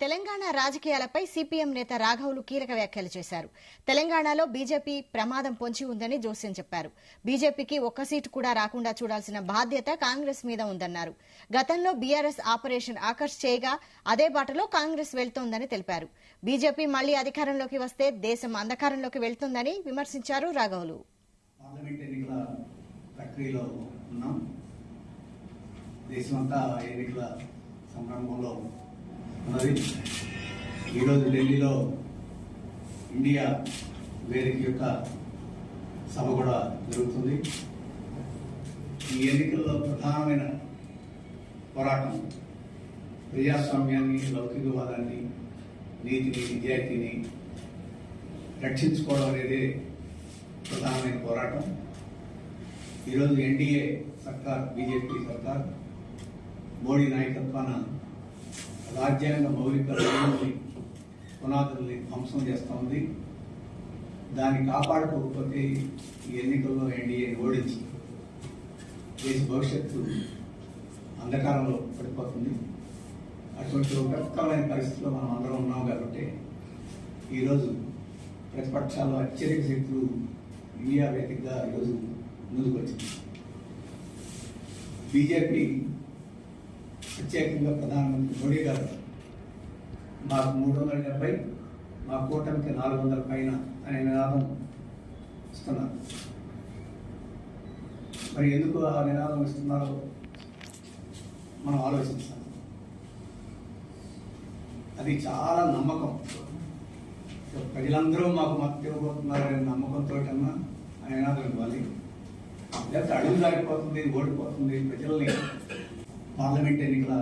తెలంగాణ రాజకీయాలపై సిపిఎం నేత రాఘవులు కీలక వ్యాఖ్యలు చేశారు. తెలంగాణలో బీజేపీ ప్రమాదం పొంచి ఉందని జోస్యం చెప్పారు. బీజేపీకి ఒక్క సీటు కూడా రాకుండా చూడాల్సిన బాధ్యత కాంగ్రెస్ మీద ఉందన్నారు. గతంలో బీఆర్ఎస్ ఆపరేషన్ ఆకర్ష్ చేయగా అదే బాటలో కాంగ్రెస్ వెళ్తోందని తెలిపారు. బీజేపీ మళ్లీ అధికారంలోకి వస్తే దేశం అంధకారంలోకి వెళ్తుందని విమర్శించారు రాఘవులు. దేశమంతా ఎన్నికల సంరంభంలో ఉన్నది. ఈరోజు ఢిల్లీలో ఇండియా వేదిక యొక్క సభ కూడా జరుగుతుంది. ఈ ఎన్నికల్లో ప్రధానమైన పోరాటం ప్రజాస్వామ్యాన్ని, లౌకికవాదాన్ని, నీతిని, నిజాయితీని రక్షించుకోవడం అనేది ప్రధానమైన పోరాటం. ఈరోజు ఎన్డీఏ సర్కార్, బీజేపీ సర్కార్ మోడీ నాయకత్వాన రాజ్యాంగ మౌలిక పునాదుల్ని ధ్వంసం చేస్తూ ఉంది. దాన్ని కాపాడుకోకపోతే ఈ ఎన్నికల్లో ఎన్డీఏని ఓడించి దేశ భవిష్యత్తు అంధకారంలో పడిపోతుంది. అటువంటి విపత్కరమైన పరిస్థితిలో మనం అందరం ఉన్నాం కాబట్టి ఈరోజు ప్రతిపక్షాల్లో అత్యధిక శక్తులు ఇండియా వేదికగా ఈరోజు ముందుకు వచ్చింది. బీజేపీ ప్రత్యేకంగా ప్రధానమంత్రి మోడీ గారు మాకు 370, మా కూటమికి 400 పైన అనే నినాదం ఇస్తున్నారు. మరి ఎందుకు ఆ నినాదం ఇస్తున్నారో మనం ఆలోచించాలి. అది చాలా నమ్మకం. ప్రజలందరూ మాకు మద్దతు ఇవ్వబోతున్నారనే నమ్మకంతో కన్నా ఆ నినాదం ఇవ్వాలి. లేకపోతే అడుగు దాటిపోతుంది, ఓడిపోతుంది. ప్రజల్ని పార్లమెంట్ ఎన్నికల